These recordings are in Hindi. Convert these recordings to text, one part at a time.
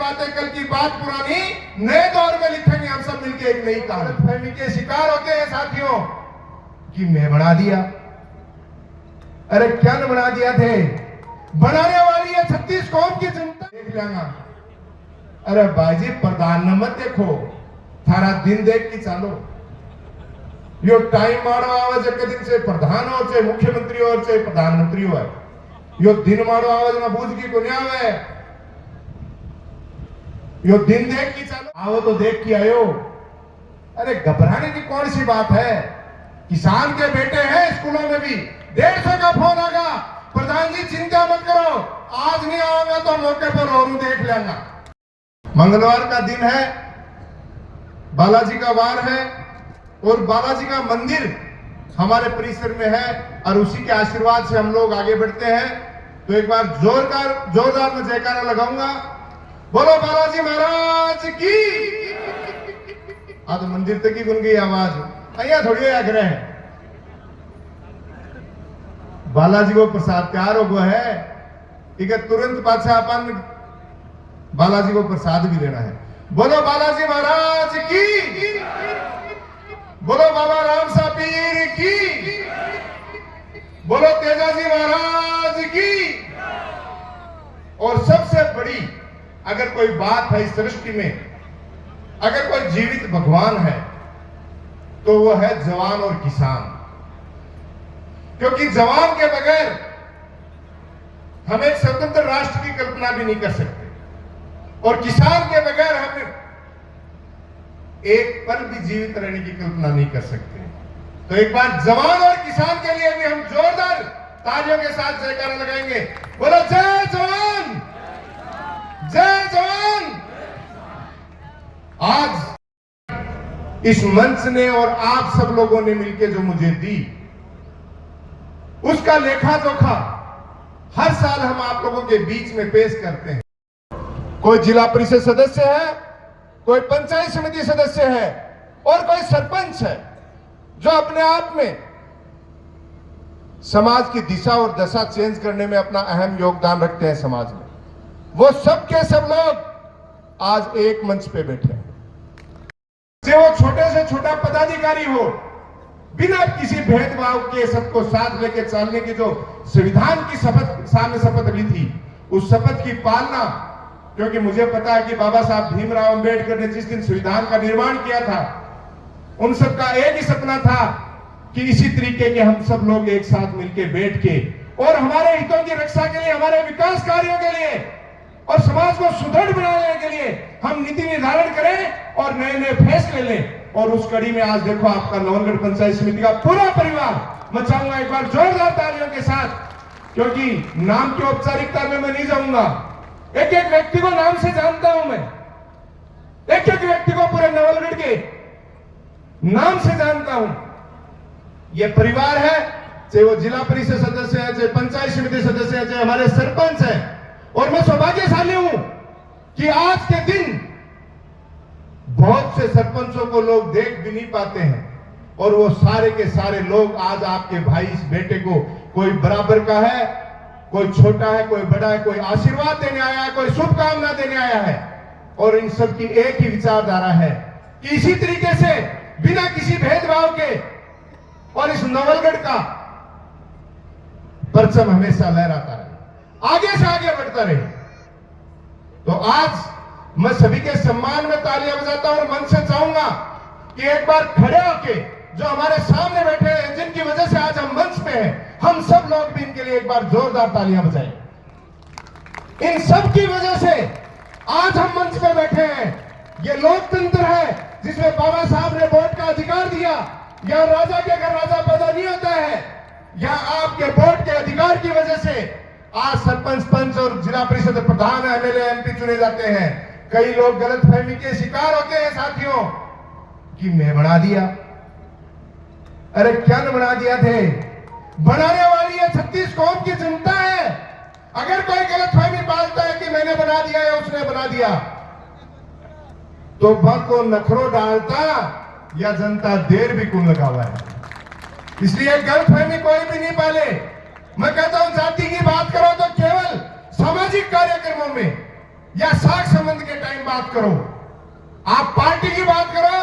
बातें कल की बात पुरानी, नए दौर में लिखेंगे हम सब मिलकर एक नई कहानी। फहमी के शिकार होते हैं साथियों कि मैं बना दिया। अरे क्या न बना दिया थे, बनाने वाली है 36 कौम की जनता। देख लेंगा। अरे बाजी प्रधान न मत देखो, थारा दिन देख के चालो। यो टाइम मारो आवाज एक दिन से प्रधान हो, चाहे मुख्यमंत्री हो, चाहे प्रधानमंत्री हो, यो दिन मारो आवाज में बूझ की कोने आवे। यो दिन देख के चालो, आओ तो देख के आयो। अरे घबराने की कौन सी बात है, किसान के बेटे हैं स्कूलों में भी 150 का फोन आगा, प्रधान जी चिंता मत करो, आज नहीं आऊंगा तो मौके पर और देख लेंगा। मंगलवार का दिन है, बालाजी का वार है और बालाजी का मंदिर हमारे परिसर में है और उसी के आशीर्वाद से हम लोग आगे बढ़ते हैं। तो एक बार जोरदार में जयकारा लगाऊंगा, बोलो बालाजी महाराज की। आज मंदिर तक ही गुन गई आवाज, अहिया थोड़ी आग्रह है। बालाजी को प्रसाद तैयार हो गया है, ठीक है, तुरंत पाछा अपन बालाजी को प्रसाद भी लेना है। बोलो बालाजी महाराज की, बोलो बाबा राम सा पीर की, बोलो तेजाजी महाराज की। और सबसे बड़ी अगर कोई बात है इस सृष्टि में, अगर कोई जीवित भगवान है तो वो है जवान और किसान। क्योंकि जवान के बगैर हम एक स्वतंत्र राष्ट्र की कल्पना भी नहीं कर सकते और किसान के बगैर हम एक पल भी जीवित रहने की कल्पना नहीं कर सकते। तो एक बार जवान और किसान के लिए भी हम जोरदार तालियों के साथ जयकारा लगाएंगे। बोलो जय जवान, जय जवान। आज इस मंच ने और आप सब लोगों ने मिलकर जो मुझे दी, उसका लेखा जोखा हर साल हम आप लोगों के बीच में पेश करते हैं। कोई जिला परिषद सदस्य है, कोई पंचायत समिति सदस्य है और कोई सरपंच है जो अपने आप में समाज की दिशा और दशा चेंज करने में अपना अहम योगदान रखते हैं समाज में। वो सब के सब लोग आज एक मंच पे बैठे हैं। चाहे वो छोटे से छोटा पदाधिकारी हो, बिना किसी भेदभाव के सबको साथ लेकर चलने की जो संविधान की सामने शपथ ली थी, उस शपथ की पालना, क्योंकि मुझे पता है कि बाबा साहब भीमराव अंबेडकर ने जिस दिन संविधान का निर्माण किया था, उन सबका एक ही सपना था कि इसी तरीके के हम सब लोग एक साथ मिलकर बैठ के और हमारे हितों की रक्षा के लिए, हमारे विकास कार्यों के लिए और समाज को सुदृढ़ बनाने के लिए हम नीति निर्धारण करें और नए नए फैसले लें। और उस कड़ी में आज देखो आपका नवलगढ़ पंचायत समिति का पूरा परिवार, मैं चाहूंगा एक बार जोरदार तालियों के साथ, क्योंकि नाम की औपचारिकता में मैं नहीं जाऊंगा, एक एक व्यक्ति को नाम से जानता हूं मैं, एक एक व्यक्ति को पूरे नवलगढ़ के नाम से जानता हूं। यह परिवार है, चाहे वो जिला परिषद सदस्य है, चाहे पंचायत समिति सदस्य है, चाहे हमारे सरपंच है। और मैं सौभाग्यशाली हूं कि आज के दिन बहुत से सरपंचों को लोग देख भी नहीं पाते हैं और वो सारे के सारे लोग आज आपके भाई इस बेटे को, कोई बराबर का है, कोई छोटा है, कोई बड़ा है, कोई आशीर्वाद देने आया है, कोई शुभकामना देने आया है। और इन सब की एक ही विचारधारा है कि इसी तरीके से बिना किसी भेदभाव के और इस नवलगढ़ का परचम हमेशा लहराता रहे, आगे से आगे बढ़ता रहे। तो आज मैं सभी के सम्मान में तालियां बजाता हूं और मन से चाहूंगा कि एक बार खड़े होके जो हमारे सामने बैठे हैं, जिनकी वजह से आज हम मंच पे हैं, हम सब लोग भी इनके लिए एक बार जोरदार तालियां बजाएं। इन सब की वजह से आज हम मंच पे बैठे हैं। ये लोकतंत्र है जिसमें बाबा साहब ने वोट का अधिकार दिया। यहां राजा के घर राजा पैदा नहीं होता है, यहां आपके वोट के अधिकार की वजह से आज सरपंच, पंच और जिला परिषद प्रधान, एमएलए, एमपी चुने जाते हैं। कई लोग गलतफहमी के शिकार होते हैं साथियों कि मैं बना दिया। अरे क्या न बना दिया थे, बनाने वाली है 36 कौम की जनता है। अगर कोई गलतफहमी पालता है कि मैंने बना दिया या उसने बना दिया, तो बक को नखरो डालता या जनता देर भी कुल लगा हुआ है। इसलिए गलतफहमी कोई भी नहीं पाले। मैं कहता हूं जाति की बात करो तो केवल सामाजिक कार्यक्रमों में, या साख संबंध के टाइम बात करो, आप पार्टी की बात करो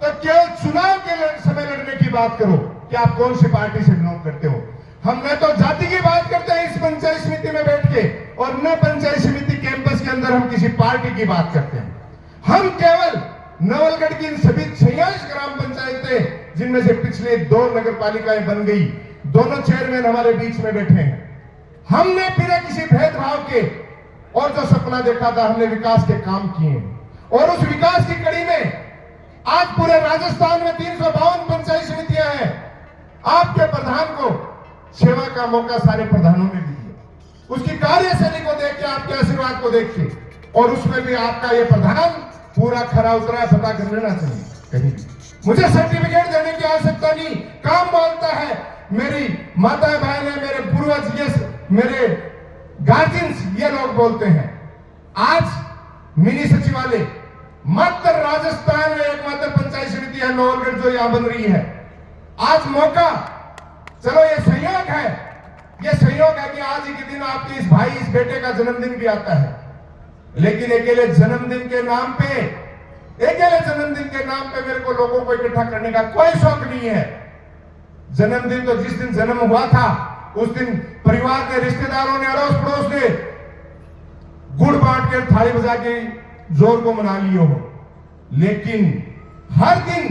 तो केवल चुनाव के समय लड़ने की बात करो कि आप कौन सी पार्टी से बिलोंग करते हो। हम न तो जाति की बात करते हैं इस पंचायत समिति में बैठ के, और न पंचायत समिति कैंपस के अंदर हम किसी पार्टी की बात करते हैं। हम केवल नवलगढ़ की इन सभी 46 ग्राम पंचायतें जिनमें से पिछले 2 नगर पालिकाएं बन गई, दोनों चेयरमैन हमारे बीच में बैठे हैं। हमने बिना किसी भेदभाव के और जो सपना देखा था हमने विकास के काम किए, और उस विकास की कड़ी में आज पूरे राजस्थान में 352 पंचायत समितियां हैं। आपके प्रधान को सेवा का मौका सारे प्रधानों ने भी दिया, उसकी कार्यशैली को देख के, आपके आशीर्वाद को देख के, और उसमें भी आपका ये प्रधान पूरा खरा उतरा, पता कर लेना चाहिए। कहीं मुझे सर्टिफिकेट देने की आवश्यकता नहीं, काम बोलता है। मेरी माता बहन है, मेरे पूर्वज, ये मेरे गार्जियंस, ये लोग बोलते हैं। आज मिनी सचिवालय मात्र राजस्थान में एकमात्र पंचायत समिति है नवलगढ़ जो यहां बन रही है। आज मौका, चलो ये संयोग है, ये संयोग है कि आज ही के दिन आपके इस भाई, इस बेटे का जन्मदिन भी आता है। लेकिन अकेले जन्मदिन के नाम पे मेरे को लोगों को इकट्ठा करने का कोई शौक नहीं है। जन्मदिन तो जिस दिन जन्म हुआ था उस दिन परिवार के, रिश्तेदारों ने, अड़ोस पड़ोस ने गुड़ बांट कर, थाली बजा के जोर को मना लियो हो। लेकिन हर दिन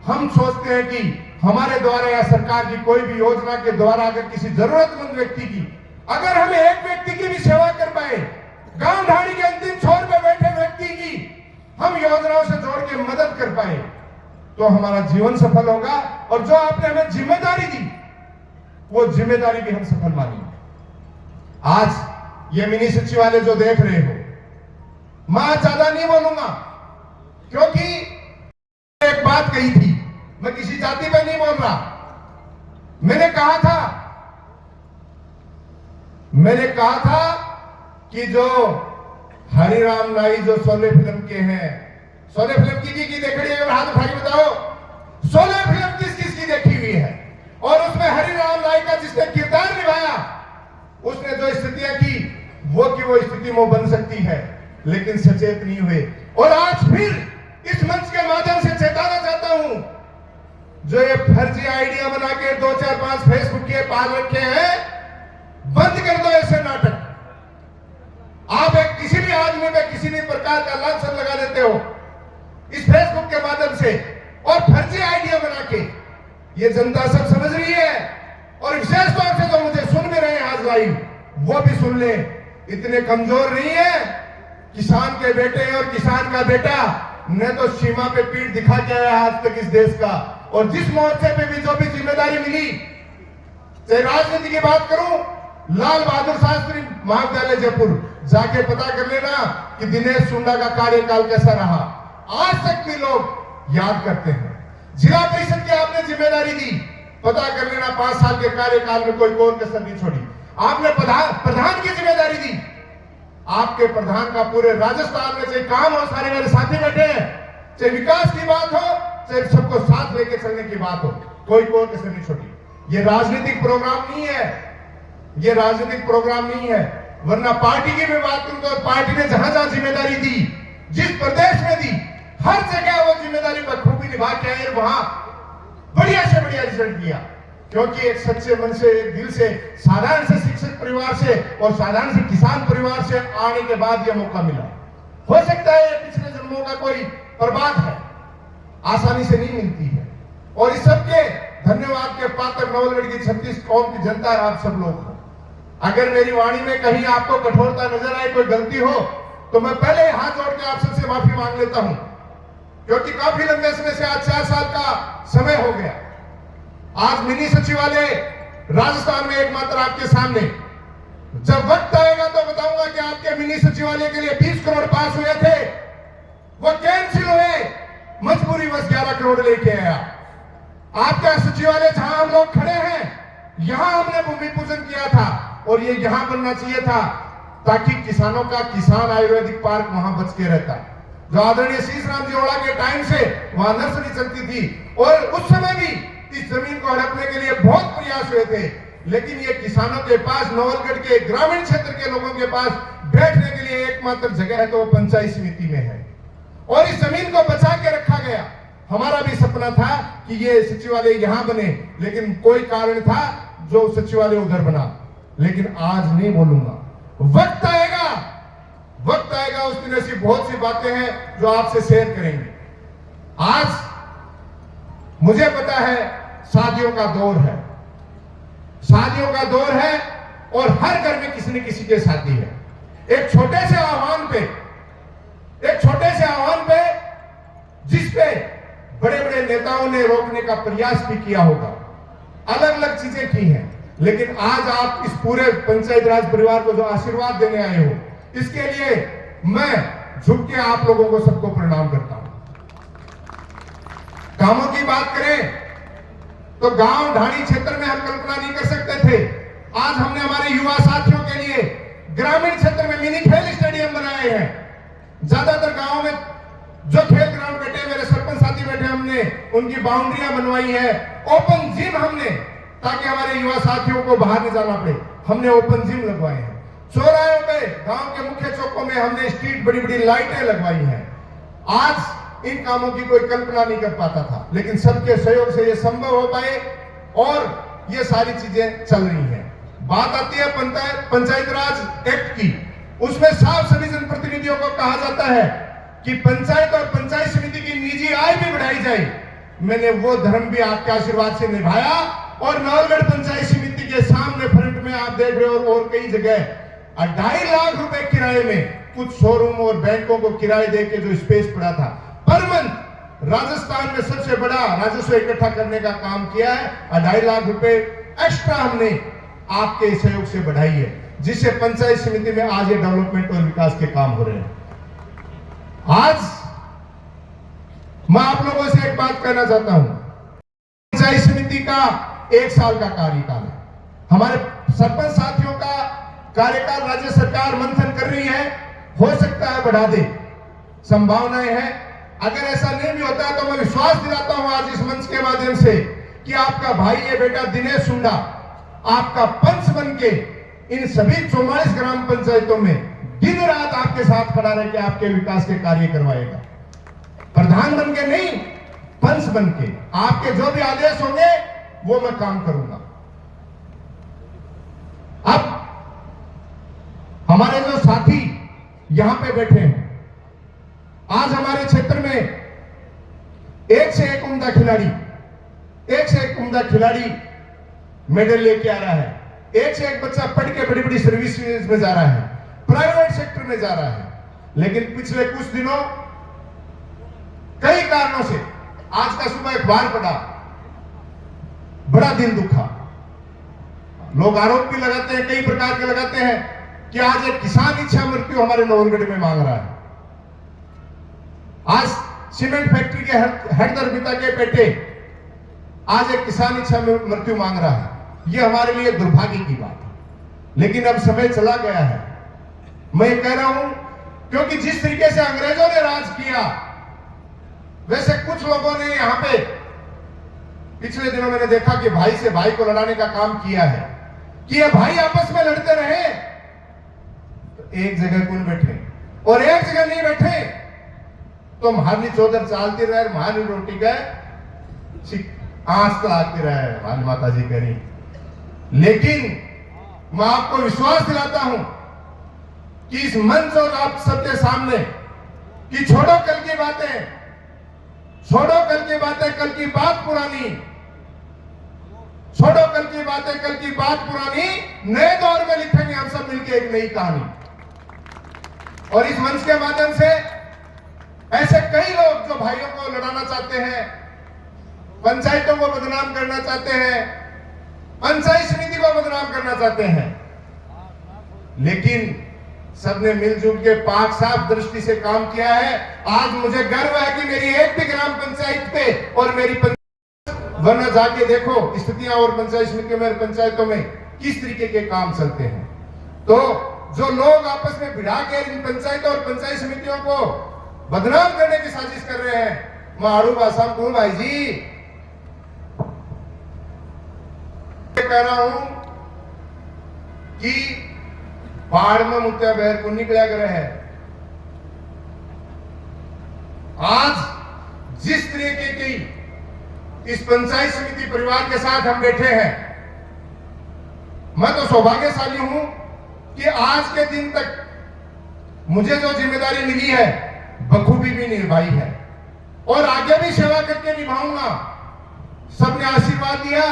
हम सोचते हैं कि हमारे द्वारा या सरकार की कोई भी योजना के द्वारा अगर किसी जरूरतमंद व्यक्ति की, अगर हम एक व्यक्ति की भी सेवा कर पाए, गांव ढाणी के अंतिम छोर पर बैठे व्यक्ति की हम योजनाओं से जोड़ के मदद कर पाए, तो हमारा जीवन सफल होगा। और जो आपने हमें जिम्मेदारी दी, वो जिम्मेदारी भी हम सफल मानेंगे। आज ये मिनी सचिवालय जो देख रहे हो, मैं ज्यादा नहीं बोलूंगा, क्योंकि एक बात कही थी, मैं किसी जाति पे नहीं बोल रहा। मैंने कहा था कि जो हरिराम नाई जो शोले फिल्म के हैं, शोले फिल्म की देखी है, हाथ उठा के बताओ, शोले फिल्म किस किस की देखी हुई है? और उसमें हरिराम नाई का जिसने किरदार निभाया, उसने जो स्थितियां की, वो स्थिति वो बन सकती है, लेकिन सचेत नहीं हुए। और आज फिर इस मंच के माध्यम से चेताना चाहता हूं, जो ये फर्जी आइडिया बना के 2, 4, 5 फेसबुक के पाल रखे हैं, बंद कर दो ऐसे नाटक। आप एक किसी भी आदमी पे किसी भी प्रकार का लांछन लगा देते हो इस फेसबुक के माध्यम से, और फर्जी आइडिया बना के, ये जनता सब समझ रही है। और विशेष तौर से जो मुझे सुन भी रहे हैं आज लाइव, वो भी सुन ले, इतने कमजोर नहीं है। किसान के बेटे और किसान का बेटा ने तो सीमा पे पीठ दिखा के आया आज तक इस देश का, और जिस मोर्चे पे भी जो भी जिम्मेदारी मिली, चाहे राजनीति की बात करूं, लाल बहादुर शास्त्री महाविद्यालय जयपुर जाके पता कर लेना कि दिनेश सुंडा का कार्यकाल कैसा रहा। आज तक भी लोग याद करते हैं। जिला परिषद की आपने जिम्मेदारी दी, पता कर लेना 5 साल के कार्यकाल में कोई कौन कसर नहीं छोड़ी। आपने प्रधान की जिम्मेदारी दी, आपके प्रधान का पूरे राजस्थान में चाहे काम हो, सारे मेरे साथी बैठे हैं, चाहे विकास की बात हो, चाहे सबको साथ लेके चलने की बात हो, कोई कसर नहीं छोड़ी। ये राजनीतिक प्रोग्राम नहीं है, ये राजनीतिक प्रोग्राम नहीं है। वरना पार्टी की भी बात करूं तो पार्टी ने जहां जहां जिम्मेदारी दी, जिस प्रदेश में दी, हर जगह वो जिम्मेदारी बखूबी निभा के आए, वहां बढ़िया से बढ़िया रिजल्ट दिया। क्योंकि एक सच्चे मन से, एक दिल से, साधारण से शिक्षक परिवार से और साधारण से किसान परिवार से आने के बाद यह मौका मिला। हो सकता है पिछले जन्मों का कोई प्रभाव है, आसानी से नहीं मिलती है। और इस सबके धन्यवाद के पात्र नवलगढ़ की 36 कौम की जनता है, आप सब लोग हो। अगर मेरी वाणी में कहीं आपको कठोरता नजर आए, कोई गलती हो, तो मैं पहले हाथ जोड़ के आप सबसे माफी मांग लेता हूं, क्योंकि काफी लंबे समय से आज 4 साल का समय हो गया। आज मिनी सचिवालय राजस्थान में एकमात्र आपके सामने। जब वक्त आएगा तो बताऊंगा कि आपके मिनी सचिवालय के लिए 20 करोड़ पास हुए थे, वो कैंसिल हुए, मजबूरीवश 11 करोड़ लेके आया। आपका सचिवालय जहां हम लोग खड़े हैं, यहां हमने भूमि पूजन किया था, और ये यहां बनना चाहिए था, ताकि किसानों का किसान आयुर्वेदिक पार्क वहां बच के रहता। जो आदरणीय शीश राम जी ओड़ा के टाइम से वहां नर्सरी चलती थी, और उस समय भी इस जमीन को हड़पने के लिए बहुत प्रयास हुए थे, लेकिन ये किसानों के पास, नवलगढ़ के ग्रामीण क्षेत्र के लोगों के पास बैठने के लिए एकमात्र जगह है तो वो पंचायत समिति में है, और इस जमीन को बचा के रखा गया। हमारा भी सपना था कि ये सचिवालय यहां बने, लेकिन कोई कारण था जो सचिवालय उधर बना। लेकिन आज नहीं बोलूंगा, वक्त आएगा, वक्त आएगा, उस दिन ऐसी बहुत सी बातें हैं जो आपसे शेयर करेंगे। आज मुझे पता है शादियों का दौर है, शादियों का दौर है, और हर घर में किसी न किसी के शादी है। एक छोटे से आह्वान पे जिस पे बड़े बड़े नेताओं ने रोकने का प्रयास भी किया होगा, अलग अलग चीजें की हैं, लेकिन आज आप इस पूरे पंचायत राज परिवार को जो आशीर्वाद देने आए हो, इसके लिए मैं झुक के आप लोगों को सबको प्रणाम करता हूं। कामों की बात करें तो गांव ढाणी क्षेत्र में हम कल्पना नहीं कर सकते थे। आज हमने हमारे युवा साथियों के लिए ग्रामीण क्षेत्र में मिनी खेल स्टेडियम बनाए हैं। ज्यादातर गांवों में जो खेल ग्राउंड बैठे, मेरे सरपंच साथी बैठे, हमने उनकी बाउंड्रियां बनवाई है। ओपन जिम हमने, ताकि हमारे युवा साथियों को बाहर नहीं जाना पड़े, हमने ओपन जिम लगवाए हैं। चौराहों पे, गांव के मुख्य चौकों में हमने स्ट्रीट बड़ी बड़ी लाइटें लगवाई हैं। आज इन कामों की कोई कल्पना नहीं कर पाता था, लेकिन सबके सहयोग से ये संभव हो पाए और ये सारी चीजें चल रही हैं। बात आती है पंचायत राज एक्ट की, उसमें साफ सभी जनप्रतिनिधियों को कहा जाता है कि पंचायत और पंचायत समिति की निजी आय भी बढ़ाई जाए। मैंने वो धर्म भी आपके आशीर्वाद से निभाया, और नवलगढ़ पंचायत समिति के सामने फ्रंट में आप देख रहे हो, और कई जगह 2.5 लाख रुपए किराए में कुछ शोरूम और बैंकों को किराए देके जो स्पेस पड़ा था, पर मंथ राजस्थान में सबसे बड़ा राजस्व इकट्ठा करने का काम किया है। 2.5 लाख रुपए एक्स्ट्रा हमने आपके सहयोग से बढ़ाई है, जिससे पंचायत समिति में आज ये डेवलपमेंट और विकास के काम हो रहे हैं। आज मैं आप लोगों से एक बात कहना चाहता हूं, पंचायत समिति का 1 साल का कार्यकाल है। हमारे सरपंच साथियों का कार्यकाल राज्य सरकार मंथन कर रही है, हो सकता है बढ़ा दे, संभावनाएं हैं। अगर ऐसा नहीं भी होता है तो मैं विश्वास दिलाता हूं आज इस मंच के माध्यम से कि आपका भाई ये बेटा दिनेश सुंडा आपका पंच बन के इन सभी 44 ग्राम पंचायतों में दिन रात आपके साथ खड़ा रह के आपके विकास के कार्य करवाएगा। प्रधान बन के नहीं, पंच बन के आपके जो भी आदेश होंगे वो मैं काम करूंगा। अब हमारे जो साथी यहां पे बैठे हैं, आज हमारे क्षेत्र में एक से एक उम्दा खिलाड़ी मेडल लेके आ रहा है। एक से एक बच्चा पढ़ के बड़ी बड़ी सर्विस में जा रहा है, प्राइवेट सेक्टर में जा रहा है। लेकिन पिछले कुछ दिनों कई कारणों से, आज का सुबह अखबार पढ़ा, बड़ा दिल दुखा। लोग आरोप भी लगाते हैं, कई प्रकार के लगाते हैं कि आज एक किसान इच्छा मृत्यु हमारे नवलगढ़ में मांग रहा है। आज सीमेंट फैक्ट्री के हेडर पिता के बेटे आज एक किसान इच्छा मृत्यु मांग रहा है। यह हमारे लिए दुर्भाग्य की बात है, लेकिन अब समय चला गया है। मैं कह रहा हूं क्योंकि जिस तरीके से अंग्रेजों ने राज किया, वैसे कुछ लोगों ने यहां पे पिछले दिनों मैंने देखा कि भाई से भाई को लड़ाने का काम किया है, कि ये भाई आपस में लड़ते रहे तो एक जगह कौन बैठे और एक जगह नहीं बैठे तो महानी चौधर चालती रहे, महानी रोटी गए आंस तो आती रहे, महानी माता जी करी। लेकिन मैं आपको विश्वास दिलाता हूं कि इस मंच और आप सबके सामने कि छोड़ो कल की बातें, कल की बात पुरानी, छोड़ो कल की बातें, कल की बात पुरानी, नए दौर में लिखेंगे हम सब मिलकर एक नई कहानी। और इस मंच के माध्यम से ऐसे कई लोग जो भाइयों को लड़ाना चाहते हैं, पंचायतों को बदनाम करना चाहते हैं, पंचायत समिति को बदनाम करना चाहते हैं, लेकिन सबने मिलजुल के पाक साफ दृष्टि से काम किया है। आज मुझे गर्व है कि मेरी एक भी ग्राम पंचायत पे और मेरी वरना जाके देखो स्थितियां और पंचायत समिति में, पंचायतों में किस तरीके के काम चलते हैं। तो जो लोग आपस में भिड़ा के इन पंचायतों और पंचायत समितियों को बदनाम करने की साजिश कर रहे हैं, मैं आड़ू भाषा कहूं भाई जी, कह रहा हूं कि बाढ़ में मुत्या बहर को निकला करे है। आज जिस तरीके की इस पंचायत समिति परिवार के साथ हम बैठे हैं, मैं तो सौभाग्यशाली हूं कि आज के दिन तक मुझे जो जिम्मेदारी मिली है बखूबी भी निभाई है और आगे भी सेवा करके निभाऊंगा। सबने आशीर्वाद दिया,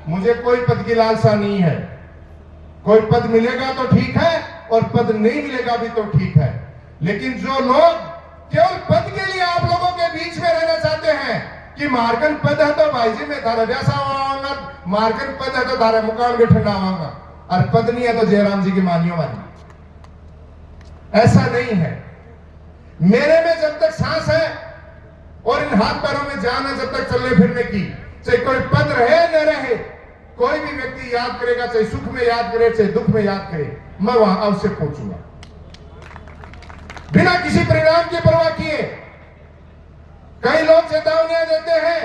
मुझे कोई पद की लालसा नहीं है। कोई पद मिलेगा तो ठीक है और पद नहीं मिलेगा भी तो ठीक है, लेकिन जो लोग केवल पद के लिए आप लोगों के बीच में रहना चाहते हैं कि मार्गन पद है तो भाई जी मैं थारा व्यासा आवांगा, मार्गन पद है तो थारा मुकाम के ठंडा आवांगा, और पद नहीं है तो जयराम जी की मानियो मानी, ऐसा नहीं है। मेरे में जब तक सांस है और इन हाथ पैरों में जान है, जब तक चलने फिरने की, चाहे कोई पद रहे न रहे, कोई भी व्यक्ति याद करेगा, चाहे सुख में याद करे चाहे दुख में याद करे, मैं वहां अवश्य पहुंचूंगा बिना किसी परिणाम की परवाह किए। कई लोग चेतावनियां देते हैं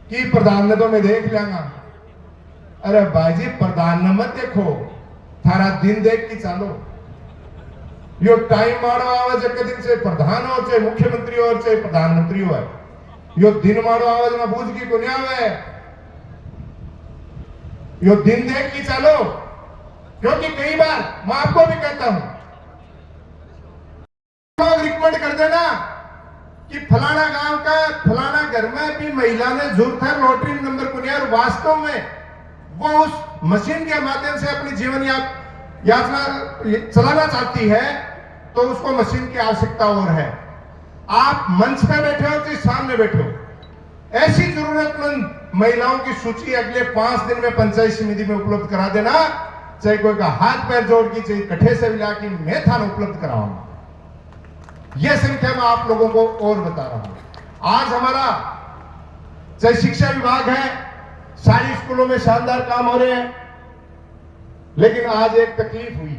कि प्रधान ने तो मैं देख लूंगा। अरे भाई जी, प्रधान ने मत देखो, थारा दिन देख के चलो। यो टाइम मारो आवाज एक दिन से प्रधान हो चाहे मुख्यमंत्री हो चाहे प्रधानमंत्री हो, यो दिन मारो आवाज में बूझ की गुनिया है। यो दिन देख के चलो, क्योंकि कई बार मैं आपको भी कहता हूं, लोग रिकमेंड कर देना कि फलाना गांव का फलाना घर में भी महिला ने जरूरत है लॉटरी नंबर को नहीं, और वास्तव में वो उस मशीन के माध्यम से अपनी जीवन यात्रा चलाना चाहती है, तो उसको मशीन की आवश्यकता और है। आप मंच पे बैठे हो कि सामने बैठे हो, ऐसी जरूरतमंद महिलाओं की सूची अगले 5 दिन में पंचायत समिति में उपलब्ध करा देना, चाहे कोई का हाथ पैर जोड़ की, चाहे कट्ठे से मिला की मैं थाना उपलब्ध कराऊंगा। यह संख्या मैं आप लोगों को और बता रहा हूं। आज हमारा चाहे शिक्षा विभाग है, सारी स्कूलों में शानदार काम हो रहे हैं, लेकिन आज एक तकलीफ हुई।